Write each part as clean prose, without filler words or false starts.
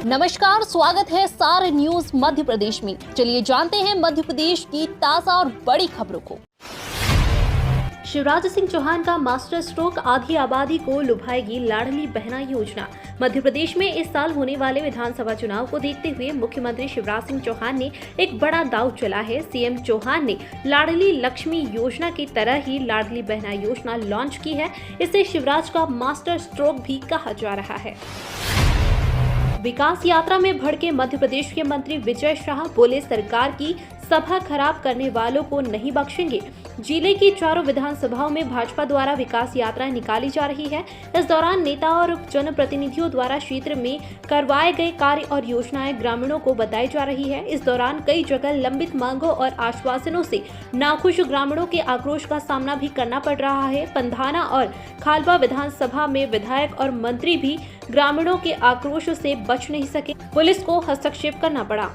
नमस्कार, स्वागत है सार न्यूज मध्य प्रदेश में। चलिए जानते हैं मध्य प्रदेश की ताजा और बड़ी खबरों को। शिवराज सिंह चौहान का मास्टर स्ट्रोक, आधी आबादी को लुभाएगी लाडली बहना योजना। मध्य प्रदेश में इस साल होने वाले विधानसभा चुनाव को देखते हुए मुख्यमंत्री शिवराज सिंह चौहान ने एक बड़ा दांव चला है। सीएम चौहान ने लाडली लक्ष्मी योजना की तरह ही लाडली बहना योजना लॉन्च की है। इसे शिवराज का मास्टर स्ट्रोक भी कहा जा रहा है। विकास यात्रा में भड़के मध्य प्रदेश के मंत्री विजय शाह बोले, सरकार की सभा खराब करने वालों को नहीं बख्शेंगे। जिले की चारों विधानसभाओं में भाजपा द्वारा विकास यात्रा निकाली जा रही है। इस दौरान नेता और जनप्रतिनिधियों द्वारा क्षेत्र में करवाए गए कार्य और योजनाएं ग्रामीणों को बताई जा रही है। इस दौरान कई जगह लंबित मांगों और आश्वासनों से नाखुश ग्रामीणों के आक्रोश का सामना भी करना पड़ रहा है। पंधाना और खालवा विधानसभा में विधायक और मंत्री भी ग्रामीणों के आक्रोश से बच नहीं सके, पुलिस को हस्तक्षेप करना पड़ा।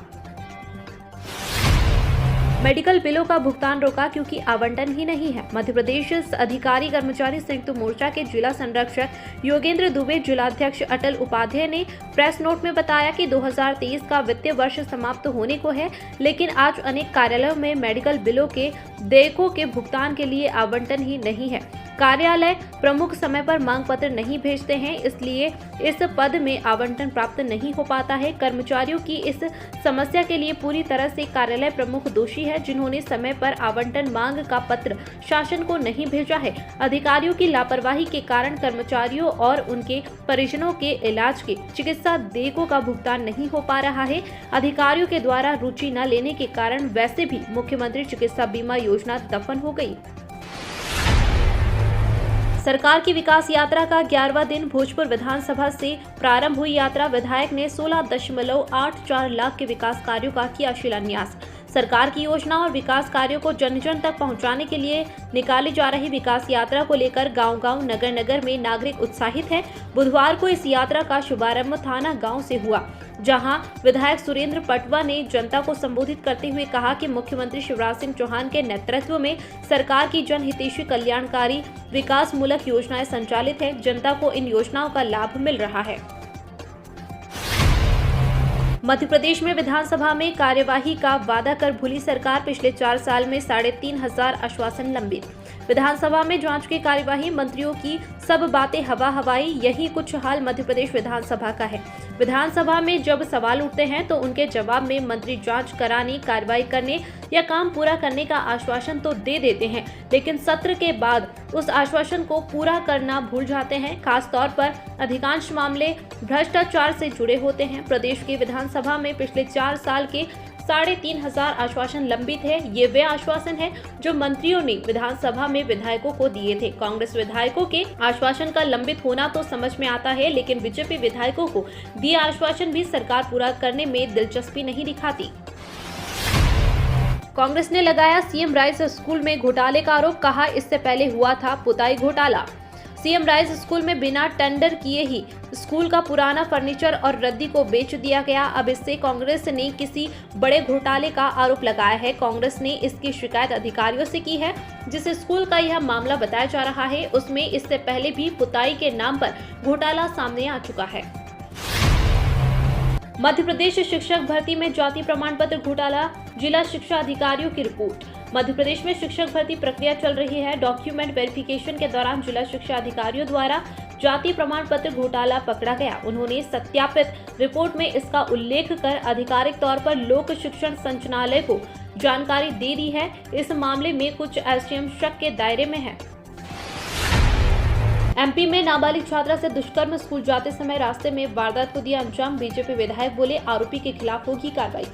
मेडिकल बिलों का भुगतान रोका क्योंकि आवंटन ही नहीं है। मध्य प्रदेश अधिकारी कर्मचारी संयुक्त मोर्चा के जिला संरक्षक योगेंद्र दुबे, जिलाध्यक्ष अटल उपाध्याय ने प्रेस नोट में बताया कि 2023 का वित्तीय वर्ष समाप्त होने को है, लेकिन आज अनेक कार्यालयों में मेडिकल बिलों के देयकों के भुगतान के लिए आवंटन ही नहीं है। कार्यालय प्रमुख समय पर मांग पत्र नहीं भेजते हैं, इसलिए इस पद में आवंटन प्राप्त नहीं हो पाता है। कर्मचारियों की इस समस्या के लिए पूरी तरह से कार्यालय प्रमुख दोषी है, जिन्होंने समय पर आवंटन मांग का पत्र शासन को नहीं भेजा है। अधिकारियों की लापरवाही के कारण कर्मचारियों और उनके परिजनों के इलाज के चिकित्सा देयकों का भुगतान नहीं हो पा रहा है। अधिकारियों के द्वारा रुचि न लेने के कारण वैसे भी मुख्यमंत्री चिकित्सा बीमा योजना दफन हो गई। सरकार की विकास यात्रा का 11वां दिन भोजपुर विधानसभा से प्रारंभ हुई यात्रा। विधायक ने 16.84 लाख के विकास कार्यों का किया शिलान्यास। सरकार की योजना और विकास कार्यों को जन जन तक पहुंचाने के लिए निकाली जा रही विकास यात्रा को लेकर गांव-गांव, नगर-नगर में नागरिक उत्साहित हैं। बुधवार को इस यात्रा का शुभारंभ थाना गांव से हुआ, जहां विधायक सुरेंद्र पटवा ने जनता को संबोधित करते हुए कहा कि मुख्यमंत्री शिवराज सिंह चौहान के नेतृत्व में सरकार की जनहितैषी कल्याणकारी विकासमूलक योजनाएं संचालित है। जनता को इन योजनाओं का लाभ मिल रहा है। मध्य प्रदेश में विधानसभा में कार्यवाही का वादा कर भूली सरकार। पिछले 4 साल में 3,500 आश्वासन लंबित। विधानसभा में जांच की कार्यवाही, मंत्रियों की सब बातें हवा हवाई, यही कुछ हाल मध्य प्रदेश विधानसभा का है। विधानसभा में जब सवाल उठते हैं तो उनके जवाब में मंत्री जांच कराने, कार्रवाई करने या काम पूरा करने का आश्वासन तो दे देते हैं, लेकिन सत्र के बाद उस आश्वासन को पूरा करना भूल जाते हैं। खास तौर पर अधिकांश मामले भ्रष्टाचार से जुड़े होते हैं। प्रदेश की विधानसभा में पिछले 4 साल के 3,500 आश्वासन लंबित है। ये वे आश्वासन है जो मंत्रियों ने विधानसभा में विधायकों को दिए थे। कांग्रेस विधायकों के आश्वासन का लंबित होना तो समझ में आता है, लेकिन बीजेपी विधायकों को दिए आश्वासन भी सरकार पूरा करने में दिलचस्पी नहीं दिखाती। कांग्रेस ने लगाया सीएम राइस स्कूल में घोटाले का आरोप, कहा इससे पहले हुआ था पुताई घोटाला। सीएम राइस स्कूल में बिना टेंडर किए ही स्कूल का पुराना फर्नीचर और रद्दी को बेच दिया गया। अब इससे कांग्रेस ने किसी बड़े घोटाले का आरोप लगाया है। कांग्रेस ने इसकी शिकायत अधिकारियों से की है। जिस स्कूल का यह मामला बताया जा रहा है, उसमें इससे पहले भी पुताई के नाम पर घोटाला सामने आ चुका है। मध्य प्रदेश शिक्षक भर्ती में जाति प्रमाण पत्र घोटाला, जिला शिक्षा अधिकारियों की रिपोर्ट। मध्य प्रदेश में शिक्षक भर्ती प्रक्रिया चल रही है। डॉक्यूमेंट वेरिफिकेशन के दौरान जिला शिक्षा अधिकारियों द्वारा जाति प्रमाण पत्र घोटाला पकड़ा गया। उन्होंने सत्यापित रिपोर्ट में इसका उल्लेख कर आधिकारिक तौर पर लोक शिक्षण संचालनालय को जानकारी दे दी है। इस मामले में कुछ एसडीएम शक के दायरे में है। एमपी में नाबालिग छात्रा से दुष्कर्म, स्कूल जाते समय रास्ते में वारदात को दिया अंजाम। बीजेपी विधायक बोले, आरोपी के खिलाफ होगी कार्रवाई।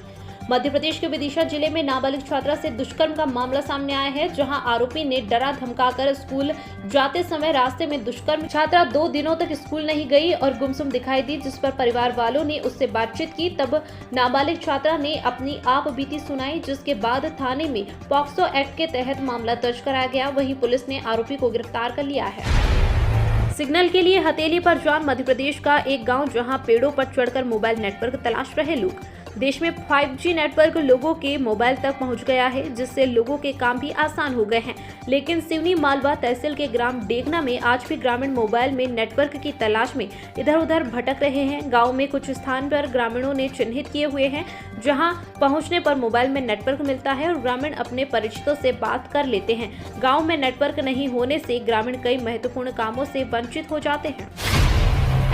मध्य प्रदेश के विदिशा जिले में नाबालिग छात्रा से दुष्कर्म का मामला सामने आया है, जहां आरोपी ने डरा धमकाकर स्कूल जाते समय रास्ते में दुष्कर्म। छात्रा 2 दिनों तक स्कूल नहीं गई और गुमसुम दिखाई दी, जिस पर परिवार वालों ने उससे बातचीत की। तब नाबालिग छात्रा ने अपनी आप बीती सुनाई, जिसके बाद थाने में पॉक्सो एक्ट के तहत मामला दर्ज कराया गया। वहीं पुलिस ने आरोपी को गिरफ्तार कर लिया है। सिग्नल के लिए हथेली पर जान, मध्य प्रदेश का एक गांव जहां पेड़ों पर चढ़कर मोबाइल नेटवर्क तलाश रहे लोग। देश में 5G नेटवर्क लोगों के मोबाइल तक पहुंच गया है, जिससे लोगों के काम भी आसान हो गए हैं। लेकिन सिवनी मालवा तहसील के ग्राम डेगना में आज भी ग्रामीण मोबाइल में नेटवर्क की तलाश में इधर उधर भटक रहे हैं। गांव में कुछ स्थान पर ग्रामीणों ने चिन्हित किए हुए हैं जहां पहुंचने पर मोबाइल में नेटवर्क मिलता है और ग्रामीण अपने परिचितों से बात कर लेते हैं। गाँव में नेटवर्क नहीं होने से ग्रामीण कई महत्वपूर्ण कामों से वंचित हो जाते हैं।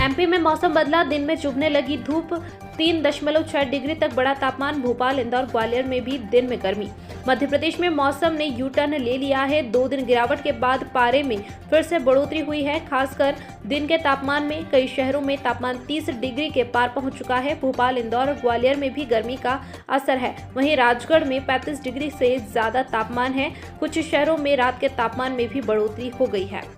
एमपी में मौसम बदला, दिन में चुभने लगी धूप, 3.6 डिग्री तक बढ़ा तापमान। भोपाल, इंदौर, ग्वालियर में भी दिन में गर्मी। मध्य प्रदेश में मौसम ने यू टर्न ले लिया है। 2 दिन गिरावट के बाद पारे में फिर से बढ़ोतरी हुई है। खासकर दिन के तापमान में कई शहरों में तापमान 30 डिग्री के पार पहुंच चुका है। भोपाल, इंदौर और ग्वालियर में भी गर्मी का असर है। वहीं राजगढ़ में 35 डिग्री से ज्यादा तापमान है। कुछ शहरों में रात के तापमान में भी बढ़ोतरी हो गई है।